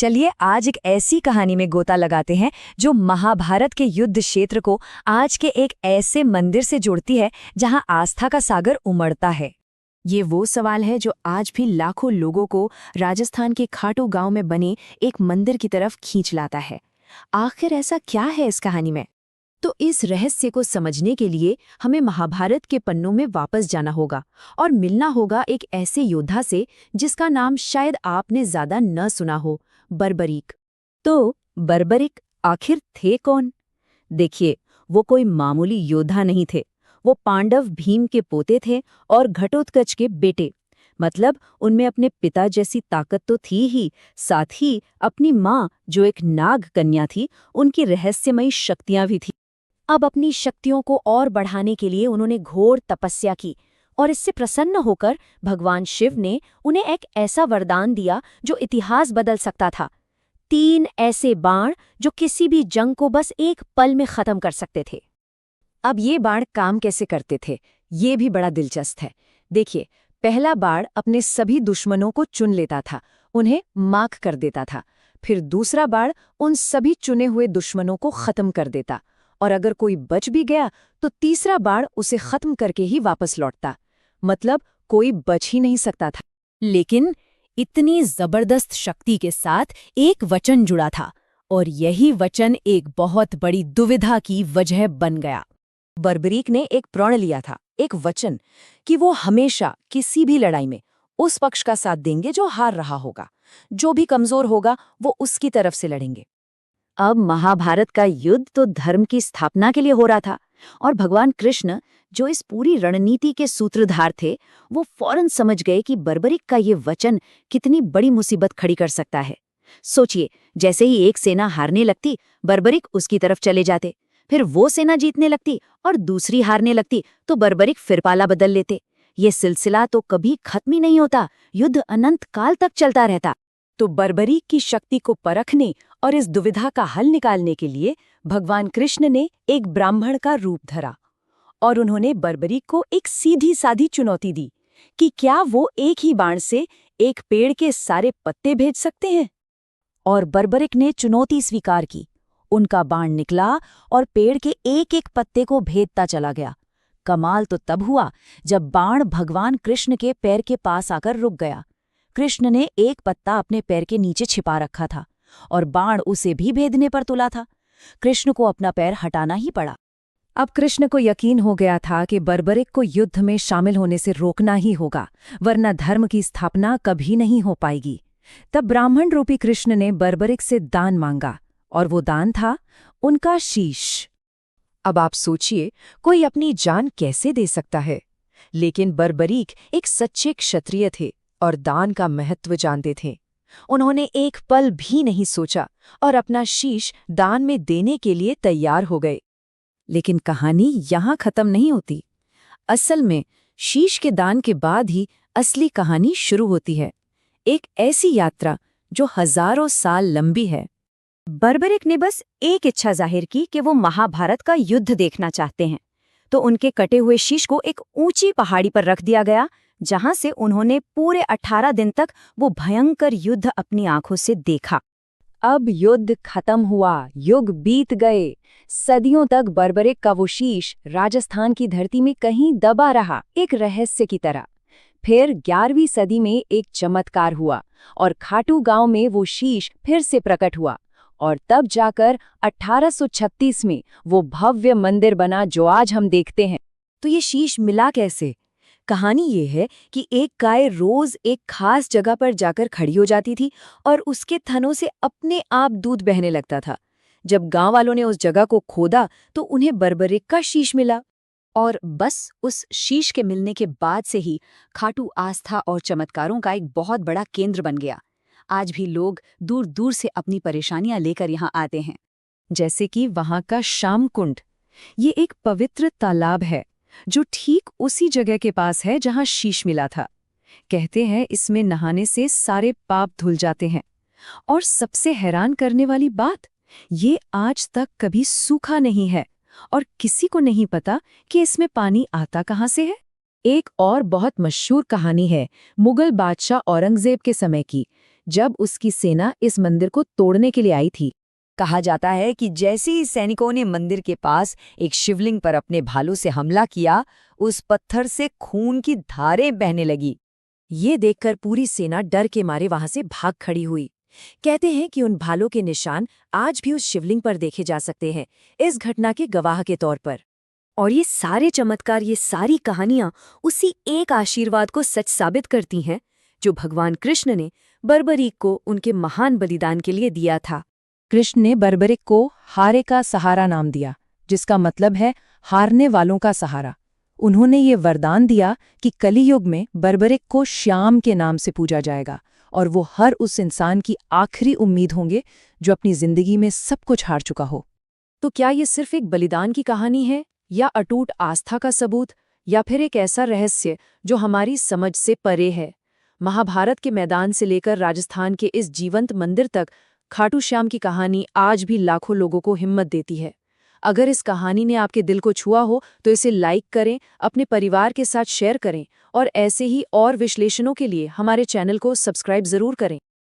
चलिए आज एक ऐसी कहानी में गोता लगाते हैं जो महाभारत के युद्ध क्षेत्र को आज के एक ऐसे मंदिर से जोड़ती है जहां आस्था का सागर उमड़ता है। ये वो सवाल है जो आज भी लाखों लोगों को राजस्थान के खाटू गांव में बने एक मंदिर की तरफ खींच लाता है। आखिर ऐसा क्या है इस कहानी में? तो इस रहस्य को समझने के लिए हमें महाभारत के पन्नों में वापस जाना होगा और मिलना होगा एक ऐसे योद्धा से जिसका नाम शायद आपने ज्यादा न सुना हो, बर्बरीक। तो बर्बरीक आखिर थे कौन? देखिए, वो कोई मामूली योद्धा नहीं थे। वो पांडव भीम के पोते थे और घटोत्कच के बेटे। मतलब उनमें अपने पिता जैसी ताकत तो थी ही, साथ ही अपनी माँ जो एक नाग कन्या थी, उनकी रहस्यमयी शक्तियां भी थीं। अब अपनी शक्तियों को और बढ़ाने के लिए उन्होंने घोर तपस्या की और इससे प्रसन्न होकर भगवान शिव ने उन्हें एक ऐसा वरदान दिया जो इतिहास बदल सकता था। 3 ऐसे बाण जो किसी भी जंग को बस एक पल में खत्म कर सकते थे। अब ये बाण काम कैसे करते थे, ये भी बड़ा दिलचस्प है। देखिए, पहला बाण अपने सभी दुश्मनों को चुन लेता था, उन्हें माक कर देता था। फिर दूसरा बाण उन सभी चुने हुए दुश्मनों को खत्म कर देता, और अगर कोई बच भी गया तो तीसरा बाण उसे खत्म करके ही वापस लौटता। मतलब कोई बच ही नहीं सकता था। लेकिन इतनी जबरदस्त शक्ति के साथ एक वचन जुड़ा था, और यही वचन एक बहुत बड़ी दुविधा की वजह बन गया। बर्बरीक ने एक प्रण लिया था, एक वचन, कि वो हमेशा किसी भी लड़ाई में उस पक्ष का साथ देंगे जो हार रहा होगा। जो भी कमजोर होगा वो उसकी तरफ से लड़ेंगे। अब महाभारत का युद्ध तो धर्म की स्थापना के लिए हो रहा था, और भगवान कृष्ण जो इस पूरी रणनीति के सूत्रधार थे, वो फौरन समझ गए कि बर्बरीक का ये वचन कितनी बड़ी मुसीबत खड़ी कर सकता है। सोचिए, जैसे ही एक सेना हारने लगती, बर्बरीक उसकी तरफ चले जाते, फिर वो सेना जीतने लगती और दूसरी हारने लगती तो बर्बरीक फिर पाला बदल लेते। ये सिलसिला तो कभी खत्म ही नहीं होता, युद्ध अनंत काल तक चलता रहता। तो बर्बरीक की शक्ति को परखने और इस दुविधा का हल निकालने के लिए भगवान कृष्ण ने एक ब्राह्मण का रूप धरा, और उन्होंने बर्बरीक को एक सीधी साधी चुनौती दी कि क्या वो एक ही बाण से एक पेड़ के सारे पत्ते भेज सकते हैं। और बर्बरीक ने चुनौती स्वीकार की। उनका बाण निकला और पेड़ के एक एक पत्ते को भेदता चला गया। कमाल तो तब हुआ जब बाण भगवान कृष्ण के पैर के पास आकर रुक गया। कृष्ण ने एक पत्ता अपने पैर के नीचे छिपा रखा था और बाण उसे भी भेदने पर तुला था। कृष्ण को अपना पैर हटाना ही पड़ा। अब कृष्ण को यकीन हो गया था कि बर्बरीक को युद्ध में शामिल होने से रोकना ही होगा, वरना धर्म की स्थापना कभी नहीं हो पाएगी। तब ब्राह्मण रूपी कृष्ण ने बर्बरीक से दान मांगा, और वो दान था उनका शीश। अब आप सोचिए, कोई अपनी जान कैसे दे सकता है? लेकिन बर्बरीक एक सच्चे क्षत्रिय थे और दान का महत्व जानते थे। उन्होंने एक पल भी नहीं सोचा और अपना शीश दान में देने के लिए तैयार हो गए। लेकिन कहानी यहाँ खत्म नहीं होती। असल में शीश के दान के बाद ही असली कहानी शुरू होती है, एक ऐसी यात्रा जो हजारों साल लंबी है। बर्बरीक ने बस एक इच्छा जाहिर की कि वो महाभारत का युद्ध देखना चाहते हैं, तो उनके कटे हुए शीश को एक ऊंची पहाड़ी पर रख दिया गया, जहां से उन्होंने पूरे 18 दिन तक वो भयंकर युद्ध अपनी आंखों से देखा। अब युद्ध खत्म हुआ, युग बीत गए। सदियों तक बर्बरीक का वो शीश राजस्थान की धरती में कहीं दबा रहा, एक रहस्य की तरह। फिर 11वीं सदी में एक चमत्कार हुआ और खाटू गांव में वो शीश फिर से प्रकट हुआ, और तब जाकर 1836 में वो भव्य मंदिर बना जो आज हम देखते हैं। तो ये शीश मिला कैसे? कहानी ये है कि एक गाय रोज एक खास जगह पर जाकर खड़ी हो जाती थी और उसके थनों से अपने आप दूध बहने लगता था। जब गांव वालों ने उस जगह को खोदा तो उन्हें बर्बरीक का शीश मिला, और बस उस शीश के मिलने के बाद से ही खाटू आस्था और चमत्कारों का एक बहुत बड़ा केंद्र बन गया। आज भी लोग दूर दूर से अपनी परेशानियां लेकर यहाँ आते हैं। जैसे कि वहाँ का श्याम कुंड। ये एक पवित्र तालाब है जो ठीक उसी जगह के पास है जहाँ शीश मिला था। कहते हैं इसमें नहाने से सारे पाप धुल जाते हैं। और सबसे हैरान करने वाली बात, ये आज तक कभी सूखा नहीं है और किसी को नहीं पता कि इसमें पानी आता कहाँ से है। एक और बहुत मशहूर कहानी है मुगल बादशाह औरंगजेब के समय की, जब उसकी सेना इस मंदिर को तोड़ने के लिए आई थी। कहा जाता है कि जैसे ही सैनिकों ने मंदिर के पास एक शिवलिंग पर अपने भालों से हमला किया, उस पत्थर से खून की धारें बहने लगी। ये देखकर पूरी सेना डर के मारे वहां से भाग खड़ी हुई। कहते हैं कि उन भालों के निशान आज भी उस शिवलिंग पर देखे जा सकते हैं, इस घटना के गवाह के तौर पर। और ये सारे चमत्कार, ये सारी कहानियां उसी एक आशीर्वाद को सच साबित करती हैं जो भगवान कृष्ण ने बर्बरीक को उनके महान बलिदान के लिए दिया था। कृष्ण ने बर्बरिक को हारे का सहारा नाम दिया, जिसका मतलब है हारने वालों का सहारा। उन्होंने ये वरदान दिया कि कलियुग में बर्बरिक को श्याम के नाम से पूजा जाएगा और वो हर उस इंसान की आखिरी उम्मीद होंगे जो अपनी जिंदगी में सब कुछ हार चुका हो। तो क्या ये सिर्फ एक बलिदान की कहानी है, या अटूट आस्था का सबूत, या फिर एक ऐसा रहस्य जो हमारी समझ से परे है? महाभारत के मैदान से लेकर राजस्थान के इस जीवंत मंदिर तक खाटू श्याम की कहानी आज भी लाखों लोगों को हिम्मत देती है। अगर इस कहानी ने आपके दिल को छुआ हो तो इसे लाइक करें, अपने परिवार के साथ शेयर करें और ऐसे ही और विश्लेषणों के लिए हमारे चैनल को सब्सक्राइब जरूर करें।